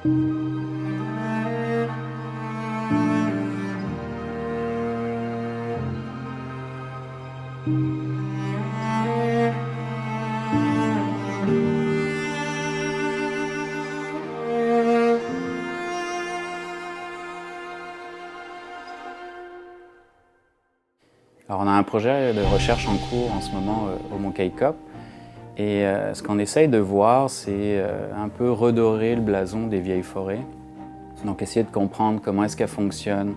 Alors on a un projet de recherche en cours en ce moment au Mont Kaycop. Et ce qu'on essaye de voir, c'est un peu redorer le blason des vieilles forêts. Donc essayer de comprendre comment est-ce qu'elles fonctionnent,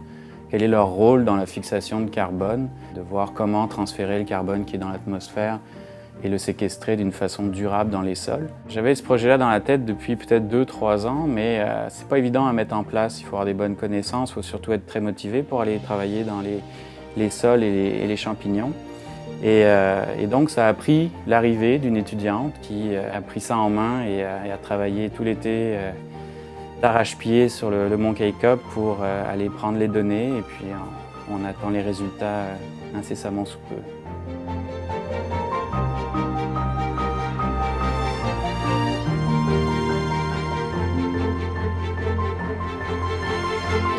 quel est leur rôle dans la fixation de carbone, de voir comment transférer le carbone qui est dans l'atmosphère et le séquestrer d'une façon durable dans les sols. J'avais ce projet-là dans la tête depuis peut-être 2-3 ans, mais c'est pas évident à mettre en place. Il faut avoir des bonnes connaissances, il faut surtout être très motivé pour aller travailler dans les sols et les champignons. Et donc ça a pris l'arrivée d'une étudiante qui a pris ça en main et a travaillé tout l'été d'arrache-pied sur le Mont Kaycop pour aller prendre les données et puis on attend les résultats incessamment sous peu.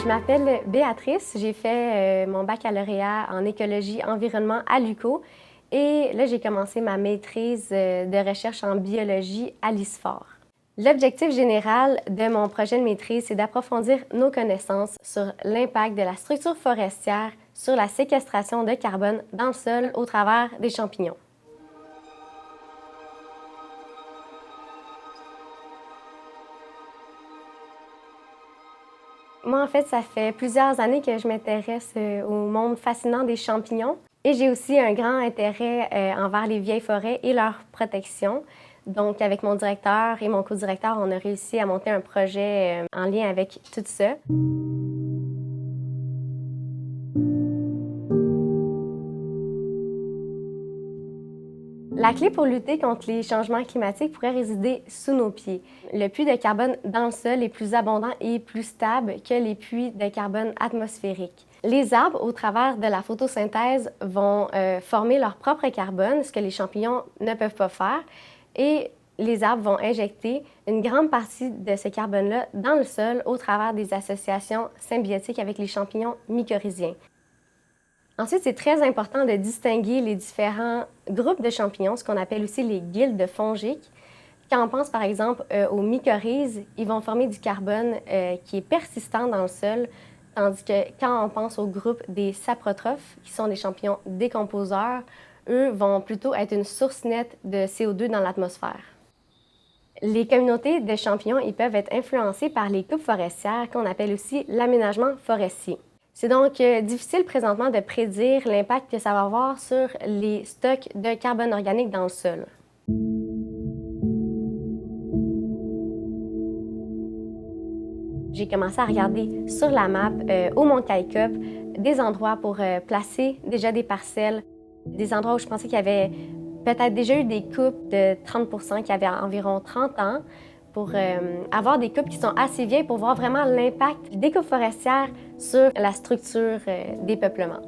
Je m'appelle Béatrice, j'ai fait mon baccalauréat en écologie environnement à l'UQO et là j'ai commencé ma maîtrise de recherche en biologie à l'ISFOR. L'objectif général de mon projet de maîtrise, c'est d'approfondir nos connaissances sur l'impact de la structure forestière sur la séquestration de carbone dans le sol au travers des champignons. Moi, en fait, ça fait plusieurs années que je m'intéresse au monde fascinant des champignons et j'ai aussi un grand intérêt envers les vieilles forêts et leur protection. Donc, avec mon directeur et mon co-directeur, on a réussi à monter un projet en lien avec tout ça. La clé pour lutter contre les changements climatiques pourrait résider sous nos pieds. Le puits de carbone dans le sol est plus abondant et plus stable que les puits de carbone atmosphériques. Les arbres, au travers de la photosynthèse, vont former leur propre carbone, ce que les champignons ne peuvent pas faire, et les arbres vont injecter une grande partie de ce carbone-là dans le sol au travers des associations symbiotiques avec les champignons mycorhiziens. Ensuite, c'est très important de distinguer les différents groupes de champignons, ce qu'on appelle aussi les guildes fongiques. Quand on pense par exemple aux mycorhizes, ils vont former du carbone qui est persistant dans le sol, tandis que quand on pense au groupe des saprotrophes, qui sont des champignons décomposeurs, eux vont plutôt être une source nette de CO2 dans l'atmosphère. Les communautés de champignons ils peuvent être influencées par les coupes forestières, qu'on appelle aussi l'aménagement forestier. C'est donc difficile présentement de prédire l'impact que ça va avoir sur les stocks de carbone organique dans le sol. J'ai commencé à regarder sur la map au Mont Kaycop des endroits pour placer déjà des parcelles, des endroits où je pensais qu'il y avait peut-être déjà eu des coupes de 30% qui avaient environ 30 ans, pour avoir des coupes qui sont assez vieilles pour voir vraiment l'impact des coupes forestières sur la structure des peuplements.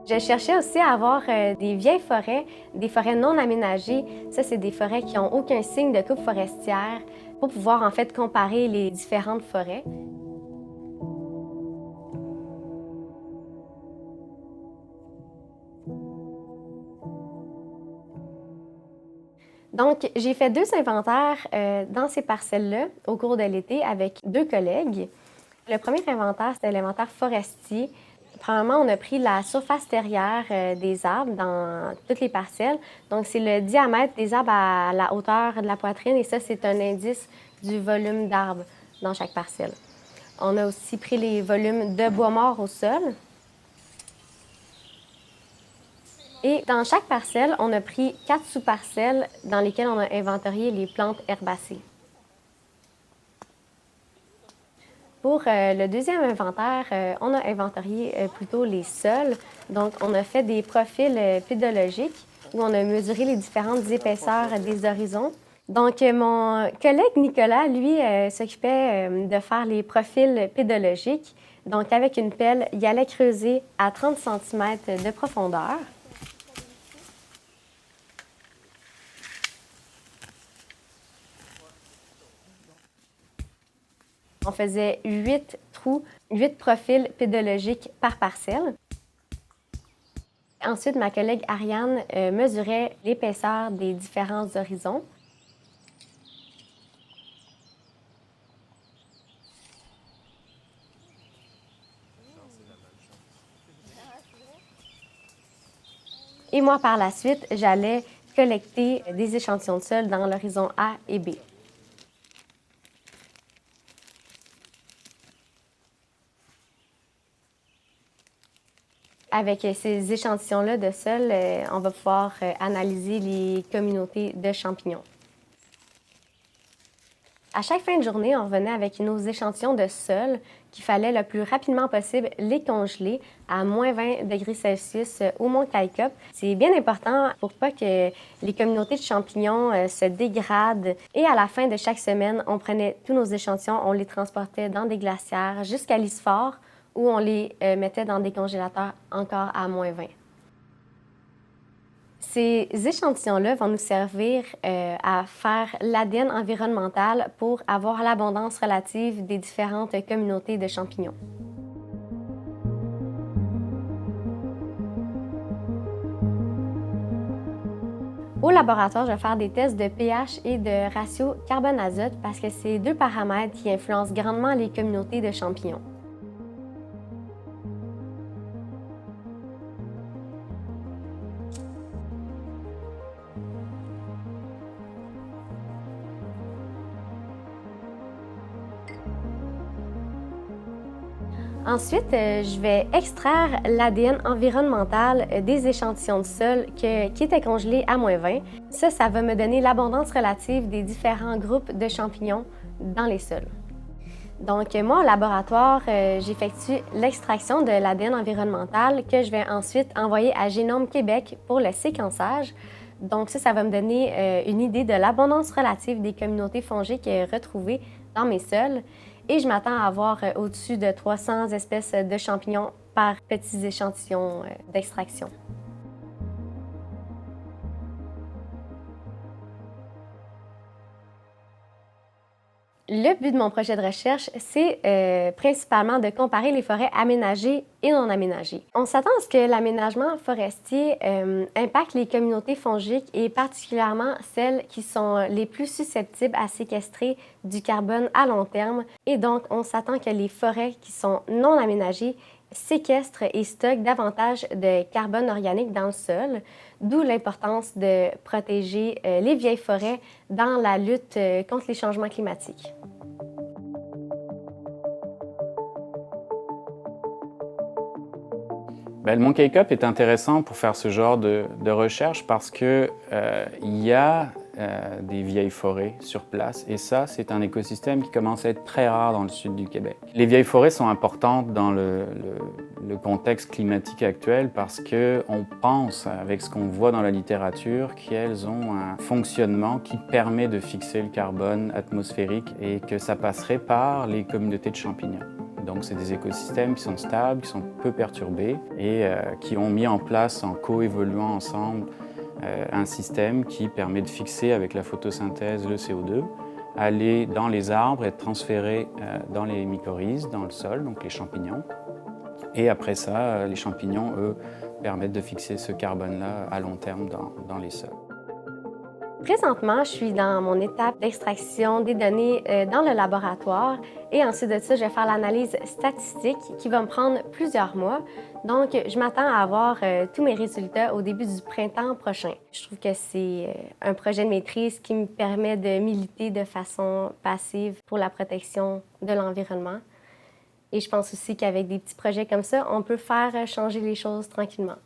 Je cherchais aussi à avoir des vieilles forêts, des forêts non aménagées. Ça, c'est des forêts qui n'ont aucun signe de coupe forestière pour pouvoir en fait comparer les différentes forêts. Donc, j'ai fait 2 inventaires dans ces parcelles-là au cours de l'été avec 2 collègues. Le premier inventaire, c'était l'inventaire forestier. Premièrement, on a pris la surface terrière des arbres dans toutes les parcelles. Donc, c'est le diamètre des arbres à la hauteur de la poitrine et ça, c'est un indice du volume d'arbres dans chaque parcelle. On a aussi pris les volumes de bois mort au sol. Et dans chaque parcelle, on a pris 4 sous-parcelles dans lesquelles on a inventorié les plantes herbacées. Pour le deuxième inventaire, on a inventorié plutôt les sols. Donc, on a fait des profils pédologiques où on a mesuré les différentes épaisseurs des horizons. Donc, mon collègue Nicolas, lui, s'occupait de faire les profils pédologiques. Donc, avec une pelle, il allait creuser à 30 cm de profondeur. On faisait 8 trous, 8 profils pédologiques par parcelle. Ensuite, ma collègue Ariane mesurait l'épaisseur des différents horizons. Et moi, par la suite, j'allais collecter des échantillons de sol dans l'horizon A et B. Avec ces échantillons-là de sol, on va pouvoir analyser les communautés de champignons. À chaque fin de journée, on revenait avec nos échantillons de sol qu'il fallait le plus rapidement possible les congeler à moins 20 degrés Celsius au mont Kaikop. C'est bien important pour pas que les communautés de champignons se dégradent. Et à la fin de chaque semaine, on prenait tous nos échantillons, on les transportait dans des glacières jusqu'à l'Isfort où on les mettait dans des congélateurs encore à moins 20. Ces échantillons-là vont nous servir à faire l'ADN environnemental pour avoir l'abondance relative des différentes communautés de champignons. Au laboratoire, je vais faire des tests de pH et de ratio carbone-azote parce que c'est deux paramètres qui influencent grandement les communautés de champignons. Ensuite, je vais extraire l'ADN environnemental des échantillons de sol qui étaient congelés à moins 20. Ça va me donner l'abondance relative des différents groupes de champignons dans les sols. Donc, moi, au laboratoire, j'effectue l'extraction de l'ADN environnemental que je vais ensuite envoyer à Génome Québec pour le séquençage. Donc, ça va me donner une idée de l'abondance relative des communautés fongiques retrouvées dans mes sols. Et je m'attends à avoir au-dessus de 300 espèces de champignons par petits échantillons d'extraction. Le but de mon projet de recherche, c'est principalement de comparer les forêts aménagées et non aménagées. On s'attend à ce que l'aménagement forestier impacte les communautés fongiques et particulièrement celles qui sont les plus susceptibles à séquestrer du carbone à long terme. Et donc, on s'attend que les forêts qui sont non aménagées séquestrent et stockent davantage de carbone organique dans le sol, d'où l'importance de protéger les vieilles forêts dans la lutte contre les changements climatiques. Le mont Kaikop est intéressant pour faire ce genre de recherche parce qu'il y a des vieilles forêts sur place et ça, c'est un écosystème qui commence à être très rare dans le sud du Québec. Les vieilles forêts sont importantes dans le contexte climatique actuel parce qu'on pense, avec ce qu'on voit dans la littérature, qu'elles ont un fonctionnement qui permet de fixer le carbone atmosphérique et que ça passerait par les communautés de champignons. Donc, c'est des écosystèmes qui sont stables, qui sont peu perturbés et qui ont mis en place, en coévoluant ensemble, un système qui permet de fixer avec la photosynthèse le CO2, aller dans les arbres et être transféré dans les mycorhizes, dans le sol, donc les champignons. Et après ça, les champignons, eux, permettent de fixer ce carbone-là à long terme dans les sols. Présentement, je suis dans mon étape d'extraction des données dans le laboratoire et ensuite de ça, je vais faire l'analyse statistique qui va me prendre plusieurs mois. Donc, je m'attends à avoir tous mes résultats au début du printemps prochain. Je trouve que c'est un projet de maîtrise qui me permet de militer de façon passive pour la protection de l'environnement. Et je pense aussi qu'avec des petits projets comme ça, on peut faire changer les choses tranquillement.